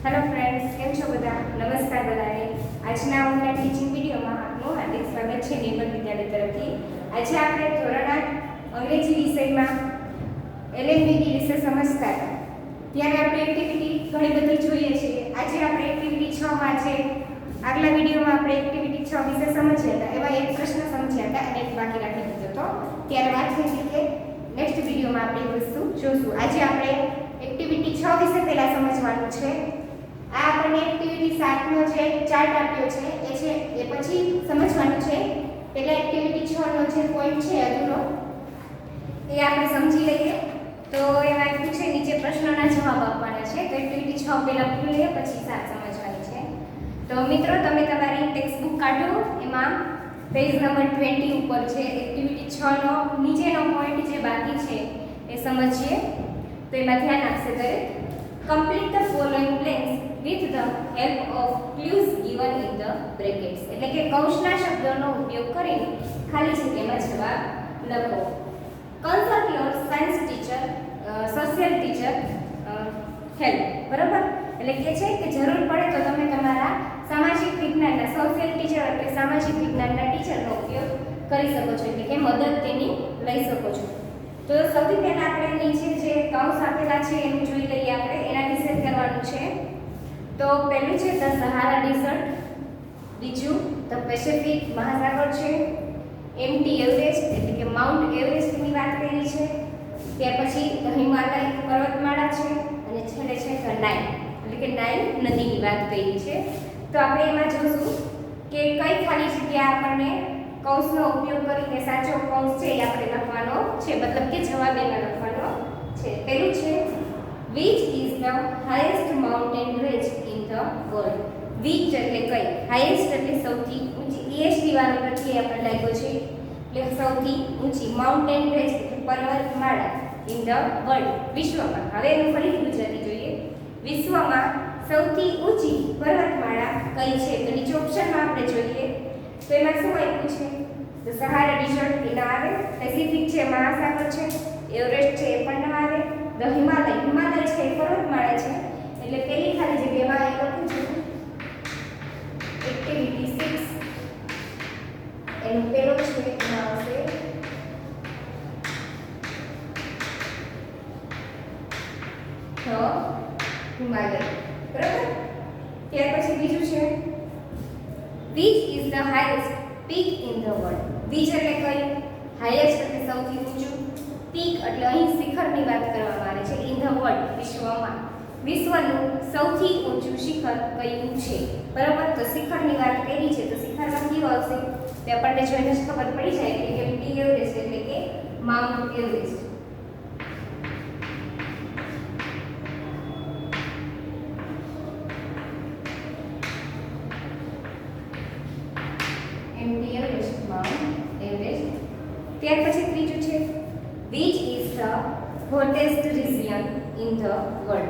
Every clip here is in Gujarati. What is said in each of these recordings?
હેલો ફ્રેન્ડ્સ, કેમ છો બધા? નમસ્કાર બધાને. આજના ઓનલાઈન ટીચિંગ વિડીયોમાં આપનું હાર્દિક સ્વાગત છે નિર્મલ વિદ્યાલય તરફથી. આજે આપણે ધોરણ 8 અંગ્રેજી વિષયમાં એલએમવીડી વિશે સમજતા હતા. ત્યારે આપણે એક્ટિવિટી ઘણી બધી જોઈએ છીએ. આજે આપણે એક્ટિવિટી 6 માં છે. આગલા વિડીયોમાં આપણે એક્ટિવિટી 6 વિશે સમજ્યા હતા. એમાં એક પ્રશ્ન સમજ્યા હતા અને એક બાકી રાખી દીધો હતો. ત્યારે વાત થઈ કે નેક્સ્ટ વિડીયોમાં આપણે એ વસ્તુ જોશું. આજે આપણે એક્ટિવિટી 6 વિશે પહેલા સમજવાનું છે. આ આપણને એક્ટિવિટી 7 નો જે ચાર્ટ આપ્યો છે એ પછી સમજવાનું છે. પહેલા એક્ટિવિટી 6 નો જે પોઈન્ટ છે અધૂરો એ આપણે સમજી લઈએ. તો એમાં આપ્યું છે નીચે પ્રશ્નોના જવાબ આપવાના છે. તો એક્ટિવિટી 6 પહેલા પૂરી લઈએ પછી 7 સમજવાની છે. તો મિત્રો તમે તમારી ટેક્સ્ટ બુક કાઢો. એમાં પેજ નંબર 20 ઉપર છે એક્ટિવિટી 6 નો નીચેનો પોઈન્ટ જે બાકી છે એ સમજીએ. તો એમાં ધ્યાન આપશે દરેક. Complete the following blanks with the help of clues given in the brackets. એટલે કે કૌંસના શબ્દોનો ઉપયોગ કરીને ખાલી જગ્યામાં જવાબ લખો. Consult your science teacher, social teacher help. બરાબર? એટલે કે છે કે જરૂર પડે તો તમે તમારા સામાજિક વિજ્ઞાનના સોશિયલ ટીચર એટલે સામાજિક વિજ્ઞાનના ટીચરનો ઉપયોગ કરી શકો છો. એટલે કે મદદ તેની લઈ શકો છો. તો સૌથી પહેલા આપણે નીચે જે કૌંસ આપેલા છે એનું જોઈ લઈએ. આપણે એના વિશે કરવાનું છે. તો પહેલું છે ધ સહારા ડિઝર્ટ, બીજું ધ પેસિફિક મહાસાગર છે, એમટી એવરેસ્ટ એટલે કે માઉન્ટ એવરેસ્ટની વાત કરી છે, ત્યાર પછી ધ હિમાલય પર્વતમાળા છે અને છેલ્લે છે ધ નાઇલ એટલે કે નાઇલ નદીની વાત કરી છે. તો આપણે એમાં જોશું કે કઈ ખાલી જગ્યા આપણને કૌંસનો ઉપયોગ કરીને સાચો કૌંસ છે એ આપણે લખવાનો છે, મતલબ કે જવાબ એમાં લખવાનો છે. પહેલું છે which is the highest mountain range in the world. which એટલે કઈ, highest એટલે સૌથી ઊંચી, est વાળો પ્રત્યય આપણે લાગ્યો છે એટલે સૌથી ઊંચી, mountain range એટલે પર્વતમાળા in the world વિશ્વમાં. હવે એનું ફરી ગુજરાતી જોઈએ. વિશ્વમાં સૌથી ઊંચી પર્વતમાળા કઈ છે? તો નીચે ઓપ્શનમાં આપણે જોઈએ તો એમાં શું આપ્યું છે? તો સહારા ડિઝર્ટ એ ના આવે, પેસિફિક છે મહાસાગર છે, એવરેસ્ટ છે એ પણ ના આવે, ધ હિમાલય છે એ પર્વતમાળા છે. એટલે પેલી ખાલી જગ્યામાં એ લખું છું એક્ટિવિટી 6 એનો પેલો છે એમાં આવશે હિમાલય. બરાબર? ત્યાર પછી બીજું છે which is the highest peak in the world. which એટલે કઈ, highest એટલે સૌથી ઊંચું, peak એટલે અહીં શિખરની વાત કરવામાં આવે છે, in the world વિશ્વમાં. વિશ્વનું સૌથી ઊંચું શિખર કયું છે? બરાબર? તો શિખરની વાત કરી છે તો શિખરમાં કયું આવશે? તે આપણને જોઈને જ ખબર પડી જાય કે એમટી એવરેસ્ટ એટલે કે mount Everest. MT Everest, mount Everest. ત્યાર પછી ત્રીજું છે which is the hottest region in the world.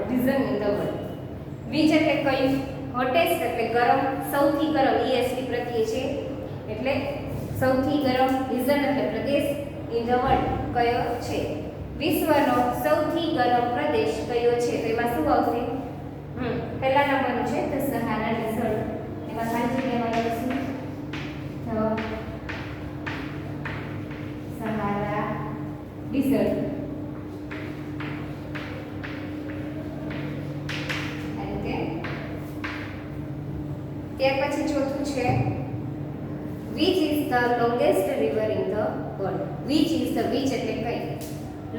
which એટલે કયું, hottest એટલે ગરમ, સૌથી ગરમ, est પ્રત્યય છે એટલે સૌથી ગરમ, region એટલે પ્રદેશ, in the world કયો છે? વિશ્વનો સૌથી ગરમ પ્રદેશ કયો છે? તો એમાં શું આવશે? પહેલા નંબરનું છે ધ સહારા ડિઝર્ટ. એમાં ખાલી જગ્યામાં લખશું સહારા ડિઝર્ટ. ત્યાર પછી ચોથું છે which is the longest river in the world. which એટલે કઈ,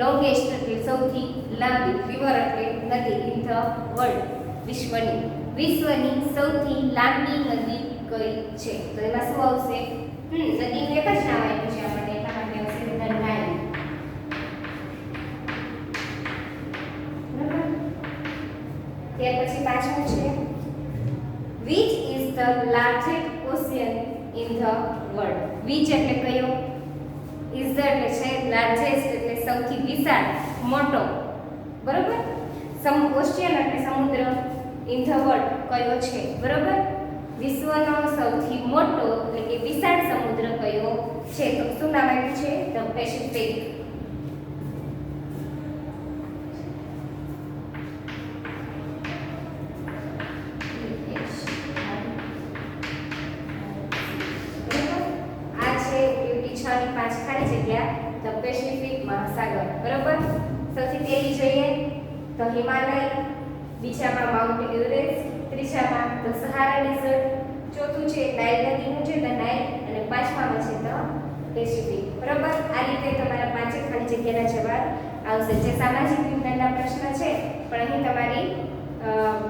longest એટલે સૌથી લાંબી, river એટલે નદી, in the world વિશ્વની સૌથી લાંબી નદી કઈ છે? તો એમાં શું આવશે? નદીનું એક જ નામ આપ્યું છે આપણને, એટલા માટે આવશે ધ નાઇલ. બરાબર? ત્યાર પછી પાછળ છે which is the largest ocean in the world. which એટલે કયો, is the એટલે છે, largest એટલે સૌથી વિશાળ, મોટો. બરોબર? ઓશિયન એટલે સમુદ્ર, in the world કયો છે? બરોબર? વિશ્વનો સૌથી મોટો એટલે કે વિશાળ સમુદ્ર કયો છે? તો શું નામ આપ્યું છે? The Pacific. પેસિફિક મહાસાગર, બરોબર. સૌથી પહેલી જોઈએ તો હિમાલય, બીજામાં માઉન્ટ એવરેસ્ટ, ત્રીજામાં તો સહારા ડેઝર્ટ, ચોથું છે નાઇલ નદીનું છે ધ નાઇલ, અને પાંચમામાં છે ધ પેસિફિક, બરોબર. આ રીતે તમારા પાંચે ખાલી જગ્યાના જવાબ આવશે. જે સામાજિક વિજ્ઞાનના પ્રશ્ન છે પણ અહીં તમારી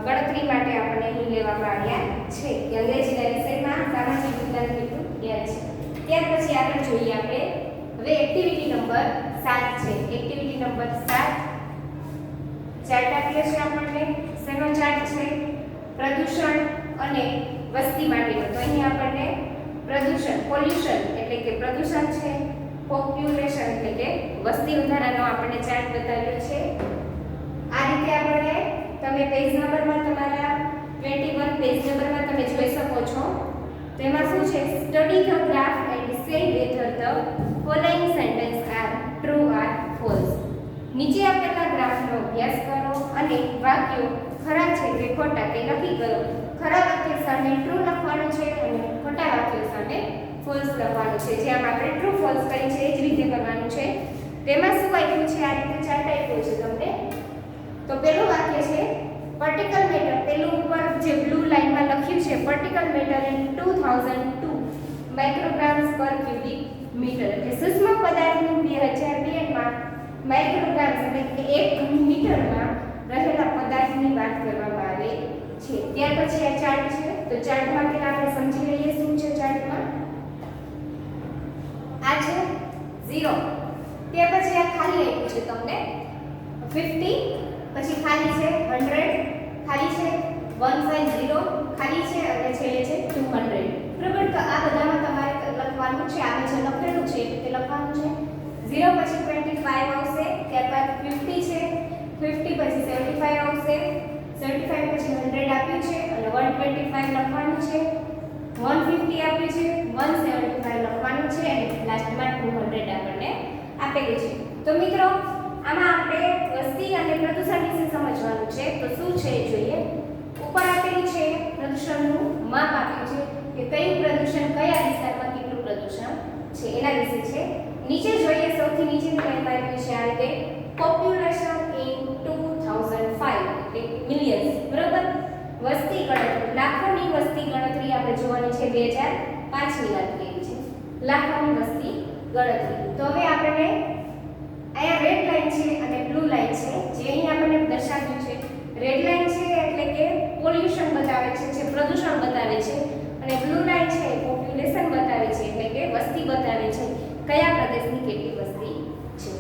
ગણતરી માટે આપણને અહીં લેવામાં આવ્યા છે કે અંગ્રેજીના વિષયમાં સામાજિક વિજ્ઞાન કેટલું યાદ છે. ત્યાર પછી આગળ જોઈએ આપણે હવે એક્ટિવિટી નંબર 7 છે. એક્ટિવિટી નંબર 7 ચાર્ટ આપ્યો છે આપણને. શેનો ચાર્ટ છે? પ્રદૂષણ અને વસ્તી માટેનો. તો અહીં આપણને પ્રદૂષણ, પોલ્યુશન એટલે કે પ્રદૂષણ છે, પોપ્યુલેશન એટલે કે વસ્તી વધારાનો આપણને ચાર્ટ બતાવ્યો છે. આ રીતે આપણને તમે પેજ નંબરમાં તમારા 21 પેજ નંબરમાં તમે જોઈ શકો છો. તેમાં શું છે? Study the graph and say whether the following sentence are true or false. નીચે આપેલા ગ્રાફનો અભ્યાસ કરો અને વાક્યો ખરા છે કે ખોટા તે નક્કી કરો. ખરા વાક્ય સામે ટ્રુ લખવાનું છે અને ખોટા વાક્યો સામે ફોલ્સ લખવાનું છે. જે આપણે ટ્રુ ફોલ્સ કરી છે એ જ રીતે કરવાનું છે. તેમાં શું આપ્યું છે? આ રીતે ચાર્ટ આપ્યો છે તમને. તો પહેલું વાક્ય છે પાર્ટિકલ મેટર. પેલું ઉપર જે બ્લુ લાઈનમાં લખ્યું છે પાર્ટિકલ મેટર ઇન 2002 માઇક્રોગ્રામ્સ પર ક્યુબિક મીટર. એટલે સૂક્ષ્મ પદાર્થનું 2002 માં માઇક્રોગ્રામ્સ એટલે કે 1 ઘન મીટરમાં રહેલા પદાર્થની વાત કરવામાં આવે છે. ત્યાર પછી આ ચાર્ટ છે. તો ચાર્ટમાં પહેલા આપણે સમજી લઈએ શું છે ચાર્ટમાં. આ છે 0. ત્યાર પછી આ ખાલી આપ્યું છે તમને 50, પછી ખાલી છે 100, ખાલી છે 150, ખાલી છે અને છેલ્લે છે 200, બરાબર. તો આ બધામાં તમારે લખવાનું છે. આ જે લખેલું છે તે લખવાનું છે. 0 પછી 25 આવશે, ત્યારબાદ 50 છે, 50 પછી 75 આવશે, 75 પછી 100 આપ્યું છે અને 125 લખવાનું છે, 150 આપ્યું છે, 175 લખવાનું છે અને લાસ્ટમાં 200 આપણને આપેલું છે. તો મિત્રો આમાં આપણે વસ્તી અને પ્રદૂષણ વિશે સમજવાનું છે. તો શું છે એ જોઈએ. ઉપર આપેલું છે પ્રદૂષણનું માપ આપ્યું છે કે કયું પ્રદૂષણ કયા વિસ્તારમાં કેટલું પ્રદૂષણ છે એના વિશે છે. નીચે જોઈએ સૌથી નીચેની લાઈન આપ્યું છે આ રીતે પોપ્યુલેશન ઇન 2005 એટલે મિલિયન્સ, બરાબર. વસ્તી ગણતરી, લાખોની વસ્તી ગણતરી આપણે જોવાની છે. 2005 ની વાત કરી છે, લાખોની વસ્તી ગણતરી. તો હવે આપણે અહીંયા રેડ લાઈન છે અને બ્લુ લાઈન છે જે અહીં આપણને દર્શાવ્યું છે. રેડ લાઈન છે એટલે કે પોલ્યુશન બતાવે છે, જે પ્રદૂષણ બતાવે છે, અને બ્લુ લાઈન છે એ પોપ્યુલેશન બતાવે છે એટલે કે વસ્તી બતાવે છે, કયા પ્રદેશની કેટલી વસ્તી છે.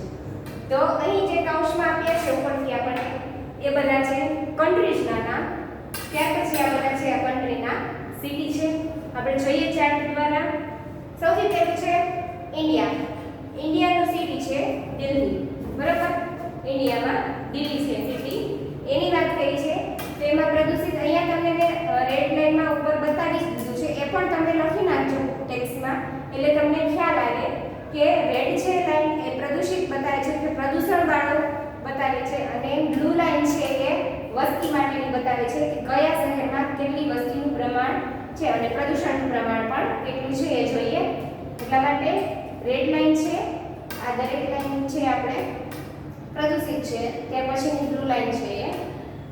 તો અહીં જે કૌંસમાં આપ્યા છે ઉપરથી આપણને એ બધા છે કન્ટ્રીઝના નામ. ત્યાર પછી આ બધા છે આ કન્ટ્રીના સિટી છે. આપણે જોઈએ ચાર્ટ દ્વારા. સૌથી પહેલું છે ઇન્ડિયા. ઇન્ડિયાનું સિટી છે દિલ્હી, બરાબર. ઇન્ડિયામાં દિલ્હી છે સિટી, એની વાત કરી છે. તો એમાં પ્રદૂષિત અહીંયા તમને મેં રેડ લાઈનમાં ઉપર બતાવી દીધું છે. એ પણ તમે લખી નાખજો ટેક્સ્ટમાં એટલે તમને ખ્યાલ આવે કે રેડ છે લાઈન એ પ્રદૂષિત બતાવે છે કે પ્રદૂષણ વાળો બતાવે છે, અને બ્લુ લાઈન છે એ વસ્તી માટેની બતાવે છે કે કયા શહેરમાં કેટલી વસ્તીનું પ્રમાણ છે અને પ્રદૂષણનું પ્રમાણ પણ કેટલું છે એ જોઈએ. એટલા માટે રેડ લાઈન છે આ દરેક લાઈન છે આપણે પ્રદૂષિત છે. ત્યાર પછીની બ્લુ લાઈન છે એ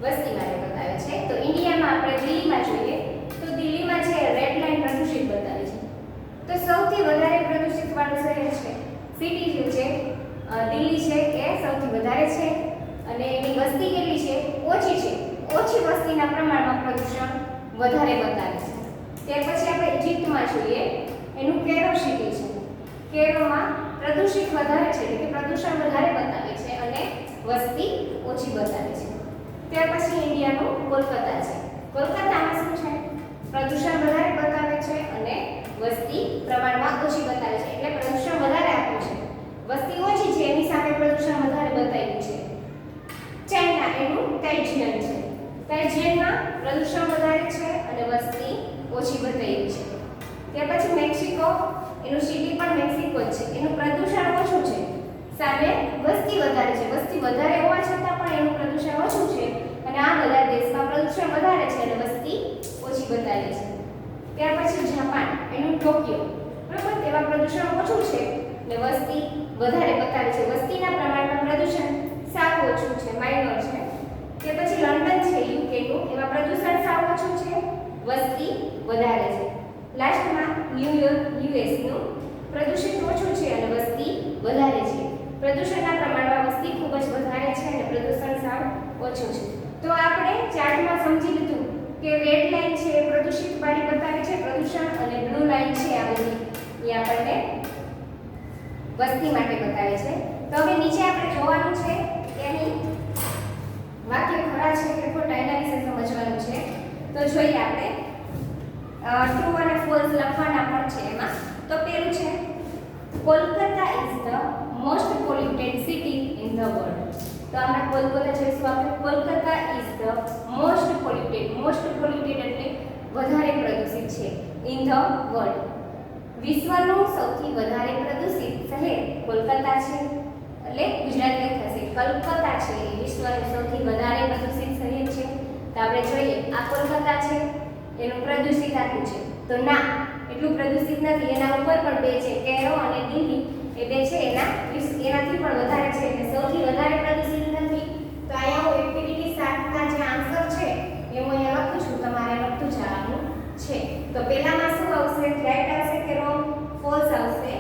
વસ્તી માટે બતાવે છે. તો ઇન્ડિયામાં આપણે દિલ્હીમાં જોઈએ તો દિલ્હીમાં છે રેડ લાઈન પ્રદૂષિત બતાવે છે. તો સૌથી વધારે પ્રદૂષિત વાળું શહેર છે સિટી જે છે દિલ્હી છે એ સૌથી વધારે છે અને એની વસ્તી કેટલી છે? ઓછી છે. ઓછી વસ્તીના પ્રમાણમાં પ્રદૂષણ વધારે બતાવે છે. ત્યાર પછી આપણે ઇજિપ્તમાં જોઈએ એનું કેરો સિટી છે. કેરોમાં પ્રદૂષિત વધારે છે એટલે કે પ્રદૂષણ વધારે બતાવે છે અને વસ્તી ઓછી બતાવે છે. ત્યાર પછી ઇન્ડિયાનું કોલકાતા છે. કોલકાતામાં શું છે? પ્રદૂષણ વધારે બતાવે છે અને વસ્તી પ્રમાણમાં ઓછી બતાવે છે એટલે પ્રદૂષણ વધારે આપ્યું છે. વસ્તી ઓછી છે એની સામે પ્રદૂષણ વધારે બતાવ્યું છે. ચાઇના એનું તાઇજિયન છે. તાઇજિયનમાં પ્રદૂષણ વધારે છે અને વસ્તી ઓછી બતાવી છે. ત્યાર પછી મેક્સિકો એનું સિટી પણ મેક્સિકો જ છે. એનું પ્રદૂષણ ઓછું છે સામે વસ્તી વધારે છે. વસ્તી વધારે હોવા છતાં પણ એનું પ્રદૂષણ ઓછું છે અને આ બધા દેશમાં પ્રદૂષણ વધારે છે અને વસ્તી ઓછી બતાવે છે. ત્યાર પછી જાપાન એનું ટોક્યો, બરાબર. તેમાં પ્રદૂષણ ઓછું છે અને વસ્તી વધારે બતાવે છે. વસ્તીના પ્રમાણમાં પ્રદૂષણ સાવ ઓછું છે, માઇનર છે. કે પછી લંડન છે યુકેનું, એમાં પ્રદૂષણ સાવ ઓછું છે, વસ્તી વધારે છે. લાસ્ટમાં ન્યુયોર્ક યુએસનું પ્રદૂષિત ઓછું છે અને વસ્તી વધારે છે. પ્રદૂષણના પ્રમાણમાં વસ્તી ખૂબ જ વધારે છે અને પ્રદૂષણ સાવ ઓછું છે. તો આપણે ચાર્ટમાં સમજી લીધું કે રેડ લાઈન છે એ પ્રદૂષિત વાળી બતાવે છે પ્રદૂષણ, અને બ્લુ લાઈન છે આ બધી એ આપણને વસ્તી માટે બતાવે છે. તો હવે નીચે આપણે જોવાનું છે કે અહીં વાક્ય ખરા છે કે ખોટા એના વિશે સમજવાનું છે. તો જોઈએ આપણે ટ્રુ અને ફોલ્સ લખવાના પણ છે એમાં. તો પેલું છે Kolkata is the most polluted city in the world. તો આપણે કોલકાતા જોઈશું. આપણે Kolkata is the most polluted એટલે વધારે પ્રદૂષિત છે ઇન ધ વર્લ્ડ. વિશ્વનું સૌથી વધારે પ્રદૂષિત શહેર કોલકાતા છે. એટલે ગુજરાતીમાં થશે કલકત્તા છે એ વિશ્વનું સૌથી વધારે પ્રદૂષિત શહેર છે. તો આપણે જોઈએ આ કોલકાતા છે એનું પ્રદૂષિત આટલું છે. તો ના, એટલું પ્રદૂષિત નથી. એના ઉપર પણ બે છે, કેરો અને દિલ્હી એ બે છે એનાથી પણ વધારે છે એટલે સૌથી વધારે પ્રદૂષિત નથી. તો અહીંયા હું એક્ટિવિટી 7 ના જે આન્સર છે એ હું અહીંયા લખું છું, તમારે લખતું જવાનું છે. તો પહેલામાં શું આવશે? રાઈટ આવશે કે રોંગ? ફોલ્સ આવશે.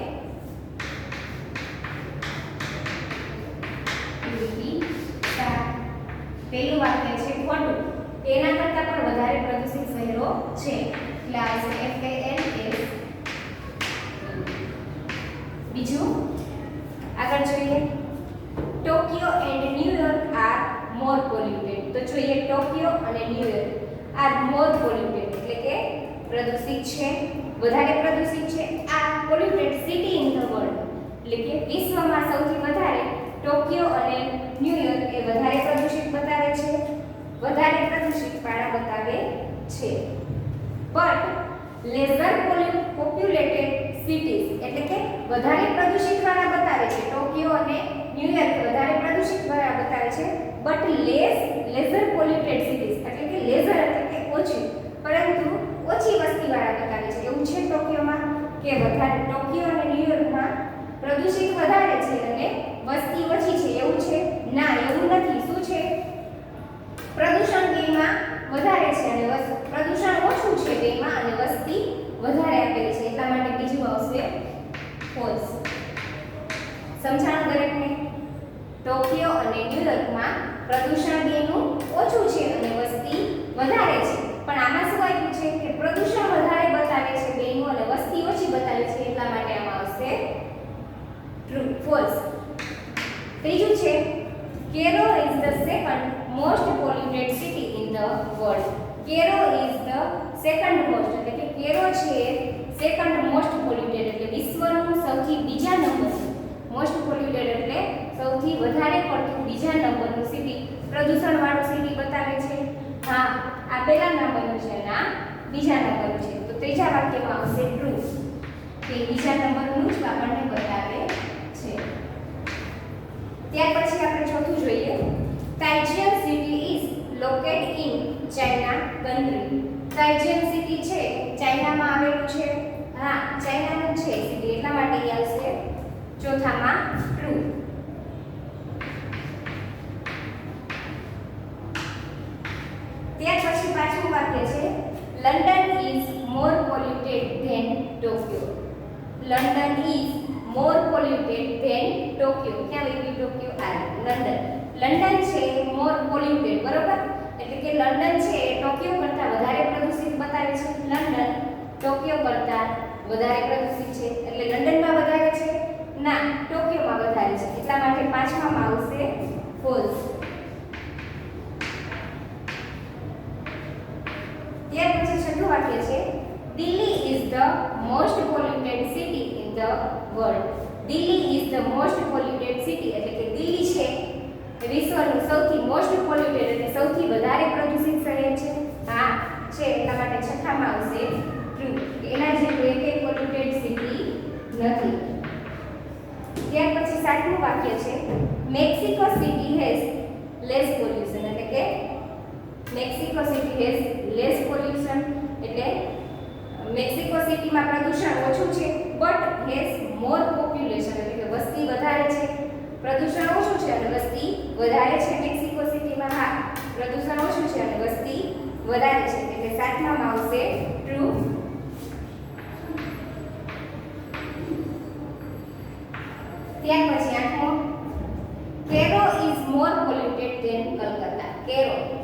પહેલું વાક્ય છે ખોટું, તેના કરતાં પણ વધારે પ્રદૂષિત શહેરો છે એટલે આવશે FALS. બીજું આગળ જોઈએ, Tokyo and New York are more polluted. તો જોઈએ ટોક્યો અને ન્યુયોર્ક આર મોર પોલ્યુટેડ એટલે કે પ્રદૂષિત છે, વધારે પ્રદૂષિત છે. આ polluted city in the world એટલે કે વિશ્વમાં સૌથી વધારે ટોક્યો અને ન્યુયોર્ક એ વધારે પ્રદૂષિત બતાવે છે, વધારે પ્રદૂષિત વાળા બતાવે છે. બટ લેસર પોપ્યુલેટેડ સિટીઝ એટલે કે વધારે પ્રદૂષિત વાળા બતાવે છે. ટોક્યો અને ન્યુયોર્ક વધારે પ્રદૂષિત વાળા બતાવે છે. બટ લેસર પોલ્યુટેડ સિટીઝ એટલે કે લેસર એટલે કે ઓછી, પરંતુ ઓછી વસ્તી વાળા બતાવે છે. એવું છે ટોક્યોમાં કે વધારે, ટોક્યો અને ન્યુયોર્કમાં પ્રદૂષિત વધારે છે અને વસ્તી ઓછી છે. એવું છે? ના, એવું નથી. શું છે? પ્રદૂષણ બેમાં વધારે છે અને પ્રદૂષણ ઓછું છે બેમાં અને વસ્તી વધારે આપેલી છે. એટલા માટે બીજું આવશે ફોલ્સ. સમજાણું દરેકને? ટોક્યો અને ન્યુયોર્કમાં પ્રદૂષણ બેનું ઓછું છે અને વસ્તી વધારે છે. પણ આમાં શું આપ્યું છે કે પ્રદૂષણ વધારે બતાવે છે બેનું અને વસ્તી ઓછી બતાવે છે. એટલા માટે આમાં આવશે ટ્રુ. ફોલ્સ. ત્રીજું છે Cairo is the second most polluted city in the world. Cairo is the second most એટલે કે કેરો છે સેકન્ડ મોસ્ટ પોલ્યુટેડ એટલે વિશ્વનું સૌથી બીજા નંબરનું, મોસ્ટ પોલ્યુટેડ એટલે સૌથી વધારે પડતું બીજા નંબરનું સિટી, પ્રદૂષણ વાળું સિટી બતાવે છે. હા, આ પહેલા નંબરનું છે અને આ બીજા નંબરનું છે. તો ત્રીજા વાક્યમાં આવશે ટ્રુ કે બીજા નંબરનું જ આપણને બતાવે છે. ત્યાર પછી આપણે ચોથું જોઈએ, તાઇજિયન city is located in China country. તાઇજિયન સિટી છે ચાઇનામાં આવેલું છે. હા, ચાઇનાનું છે સિટી, એટલા માટે એ આવશે ચોથામાં ટ્રુ. ત્યાર પછી પાછું વાક્ય છે London is more polluted than Tokyo. London is more polluted than Tokyo. ક્યાં આવી ટોક્યો? આ લંડન. લંડન છે મોર પોલ્યુટેડ, બરોબર? એટલે કે લંડન છે એ ટોક્યો કરતાં વધારે પ્રદૂષિત બતાવે છે. લંડન ટોક્યો કરતાં વધારે પ્રદૂષિત છે એટલે લંડનમાં વધારે છે? ના, ટોક્યોમાં વધારે છે. એટલા માટે પાંચમામાં આવશે ફોલ્સ. ત્યાર પછી છઠ્ઠું વાક્ય છે Delhi is the most polluted city in the world. Delhi is the most polluted city એટલે કે દિલ્હી છે વિશ્વનું સૌથી મોસ્ટ પોલ્યુટેડ એટલે સૌથી વધારે પ્રદૂષિત શહેર છે. હા છે, એટલા માટે છઠ્ઠામાં આવશે ટ્રુ. એના જેવું એક પોલ્યુટેડ સિટી નથી. ત્યાર પછી સાતમું વાક્ય છે Mexico City has less pollution એટલે કે Mexico City has less pollution એટલે મેક્સિકો સિટીમાં પ્રદૂષણ ઓછું છે બટ હેઝ મોર પોપ્યુલેશન, એટલે કે વસ્તી વધારે છે, પ્રદૂષણ ઓછું છે અને વસ્તી વધારે છે. મેક્સિકો સિટીમાં હા પ્રદૂષણ ઓછું છે અને વસ્તી વધારે છે, એટલે સાતમામાં આવશે ટ્રુ. ત્યાર પછી આઠમો, Cairo is more polluted than Calcutta.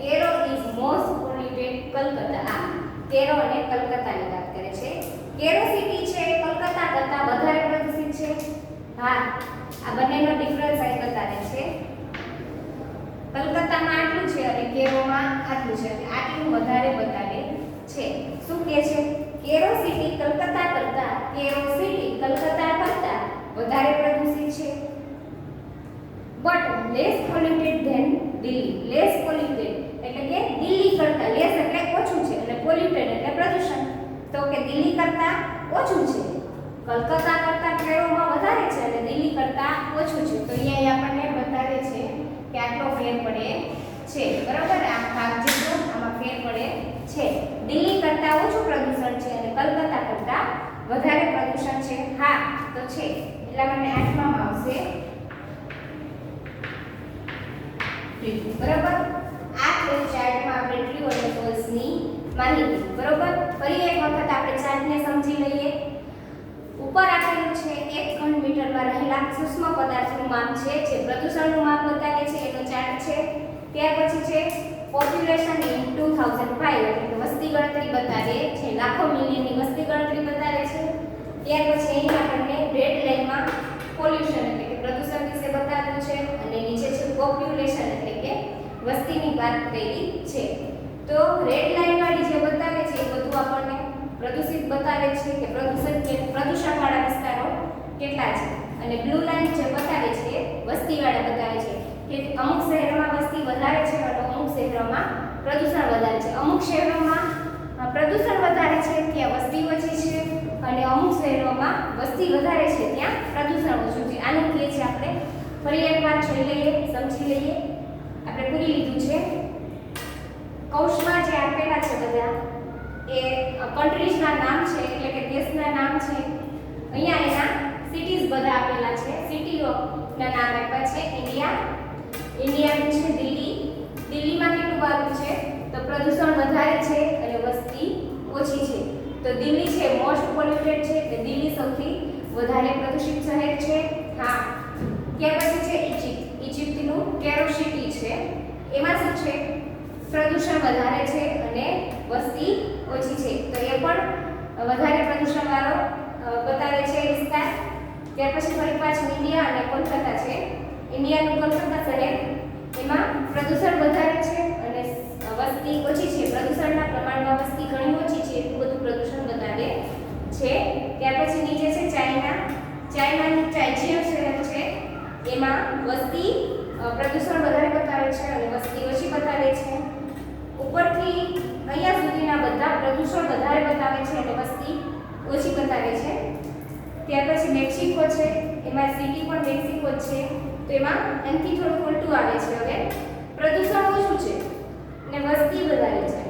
Cairo is most polluted Calcutta. આ કેરો અને કલકત્તાની વાત કરે છે. કેરો સિટી છે કલકત્તા કરતાં વધારે પ્રદૂષિત છે. હા આ બંનેનો ડિફરન્સ અહીં બતાવે છે. કલકત્તામાં આટલું છે અને કેરોમાં આટલું છે, એટલે આટલું વધારે બતાવે છે. શું કહે છે? કેરો સિટી કલકત્તા કરતાં વધારે પ્રદૂષિત છે. But less polluted than Delhi. Less polluted એટલે કે દિલ્હી કરતાં, લેસ એટલે ઓછું છે અને પોલ્યુટેડ એટલે પ્રદૂષણ, તો કે દિલ્હી કરતાં ઓછું છે. કલકત્તા કરતાં કેરોમાં વધારે છે અને દિલ્હી કરતાં ઓછું છે. તો અહીંયા આપણને બતાવે છે કે આટલો ફેર પડે છે. બરાબર, આ ભાગ જેટલો આમાં ફેર પડે છે. દિલ્હી કરતાં ઓછું પ્રદૂષણ છે અને કલકત્તા કરતાં વધારે પ્રદૂષણ છે. હા તો છે, એટલા માટે આઠમામાં આવશે. બરાબર, આ થઈ ચાર્ટમાં આપણે ટ્રુ અને ફોલ્સની માહિતી. બરાબર, ફરી એક વખત આપણે ચાર્ટને સમજી લઈએ. ઉપર આપેલું છે 1 ઘન મીટરમાં રહેલા સૂક્ષ્મ પદાર્થનું માપ છે, જે પ્રદૂષણનું માપ બતાવે છે, એનો ચાર્ટ છે. ત્યાર પછી છે પોપ્યુલેશન ઇન 2005, એટલે વસ્તી ગણતરી બતાવે છે, લાખો મિલિયનની વસ્તી ગણતરી બતાવે છે. ત્યાર પછી અહીં આપણને રેડ લાઈનમાં પોલ્યુશન એટલે કે પ્રદૂષણ વિશે બતાવ્યું છે અને નીચે છે પોપ્યુલેશન એટલે કે વસ્તીની વાત કરી છે. તો રેડ લાઈન વાળી જે બતાવે છે એ બધું આપણને પ્રદૂષિત બતાવે છે કે પ્રદૂષણવાળા વિસ્તારો કેટલા છે, અને બ્લુ લાઈન જે બતાવે છે વસ્તીવાળા બતાવે છે કે અમુક શહેરોમાં વસ્તી વધારે છે અને અમુક શહેરોમાં પ્રદૂષણ વધારે છે. અમુક શહેરોમાં પ્રદૂષણ વધારે છે ત્યાં વસ્તી ઓછી છે અને અમુક શહેરોમાં વસ્તી વધારે છે ત્યાં પ્રદૂષણ ઓછું છે. આનું કહે છે આપણે ફરી એકવાર જોઈ લઈએ, સમજી લઈએ. આપણે પૂરી લીધું છે. કૌશમાં જે આપેલા છે બધા એ કન્ટ્રીઝના નામ છે, એટલે કે દેશના નામ છે. અહીંયા એના સિટીઝ બધા આપેલા છે. સિટીઓના નામ આપ્યા છે. ઇન્ડિયાનું છે દિલ્હી. દિલ્હીમાં કેટલું આવ્યું છે તો પ્રદૂષણ વધારે છે અને વસ્તી ઓછી છે. તો દિલ્હી છે મોસ્ટ પોલ્યુટેડ છે, એટલે દિલ્હી સૌથી વધારે પ્રદૂષિત શહેર છે. હા, ત્યાર પછી છે ઇજિપ્ત. ઇજિપ્તનું કેરો સિટી છે, એમાં શું છે પ્રદૂષણ વધારે છે અને વસ્તી ઓછી છે, તો એ પણ વધારે પ્રદૂષણવાળો બતાવે છે વિસ્તાર. ત્યાર પછી ફરી પાછું ઇન્ડિયા અને કોલકાતા છે. ઇન્ડિયાનું કોલકાતા શહેર, એમાં પ્રદૂષણ વધારે છે અને વસ્તી ઓછી છે. પ્રદૂષણના પ્રમાણમાં વસ્તી ઘણી ઓછી છે, એટલું બધું પ્રદૂષણ બતાવે છે. ત્યાર પછી નીચે છે ચાઇના. ચાઇનાનું ચાઇચીન શહેર છે, એમાં વસ્તી પ્રદૂષણ વધારે બતાવે છે અને વસ્તી ઓછી બતાવે છે. ઉપરથી અહીંયા સુધીના બધા પ્રદૂષણ વધારે બતાવે છે અને વસ્તી ઓછી બતાવે છે. ત્યાર પછી મેક્સિકો છે, એમાં સિટી પણ મેક્સિકો જ છે, તો એમાં એનાથી થોડું ઉલટું આવે છે. હવે પ્રદૂષણ ઓછું છે અને વસ્તી વધારે છે.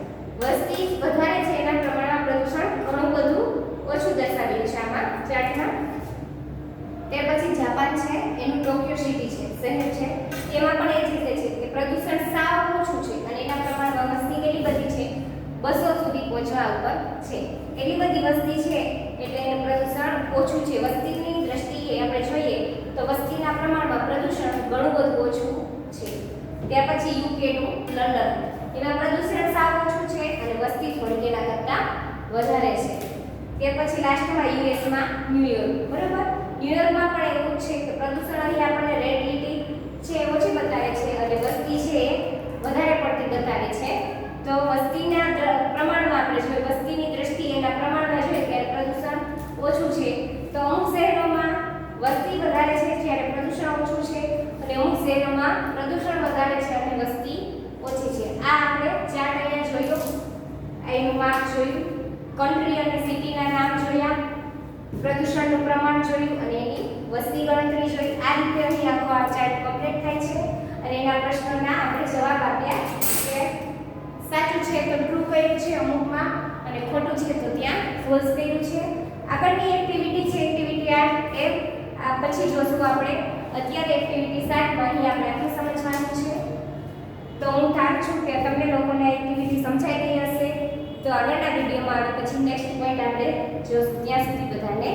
વસ્તી વધારે છે એના પ્રમાણમાં પ્રદૂષણ ઘણું બધું ઓછું દર્શાવેલું છે આમાં ચાર્ટમાં. ત્યાર પછી જાપાન છે, એનું ટોક્યો સિટી છે, શહેર છે, એમાં પણ એ જ રીતે છે કે પ્રદૂષણ સાવ ઓછું છે અને એના પ્રમાણમાં વસ્તી કેટલી બધી છે 200 સુધી પહોંચવા ઉપર છે. એટલી બધી વસ્તી છે એટલે એનું પ્રદૂષણ ઓછું છે. વસ્તીની દ્રષ્ટિએ આપણે જોઈએ તો વસ્તીના પ્રમાણમાં પ્રદૂષણ ઘણું બધું ઓછું છે. ત્યાર પછી યુકેનું લંડન, એમાં પ્રદૂષણ સાવ ઓછું છે અને વસ્તી થોડી એના કરતાં વધારે છે. ત્યાર પછી લાસ્ટમાં યુએસમાં ન્યુયોર્ક. બરાબર, ન્યુયોર્કમાં પણ એવું છે કે પ્રદૂષણ અહીં આપણને રેડ લીટી છે ઓછી બતાવે છે અને વસ્તી છે વધારે પડતી બતાવે છે. તો વસ્તીના પ્રમાણમાં આપણે જોઈએ, વસ્તીની દ્રષ્ટિએ એના પ્રમાણમાં જોઈએ કે પ્રદૂષણ ઓછું છે. તો અમુક શહેરોમાં વસ્તી વધારે છે જ્યારે પ્રદૂષણ ઓછું છે અને અમુક શહેરોમાં પ્રદૂષણ વધારે છે અને વસ્તી ઓછી છે. આ આપણે ચાર્ટ અહીંયા જોયો, એનું માપ જોયું, કન્ટ્રી અને સિટીના નામ જોયા, પ્રદૂષણનું પ્રમાણ જોયું અને એની વસ્તી ગણતરી જોઈ. આ રીતે અહીં આખો આ ચાર્ટ કમ્પ્લીટ થાય છે અને એના પ્રશ્નોના આપણે જવાબ આપ્યા કે સાચું છે તો ટ્રુ કર્યું છે અમુકમાં અને ખોટું છે તો ત્યાં ફોલ્સ કર્યું છે. આગળની એક્ટિવિટી છે એક્ટિવિટી 8 એમ. આ પછી જોશું આપણે. અત્યારે એક્ટિવિટી 7 માં અહીં આપણે આટલું સમજવાનું છે. તો હું ધારું છું કે તમને લોકોને એક્ટિવિટી સમજાઈ ગઈ હશે. તો આગળના વિડીયોમાં આવે પછી નેક્સ્ટ પોઈન્ટ આપણે જોશું. ત્યાં સુધી બધાને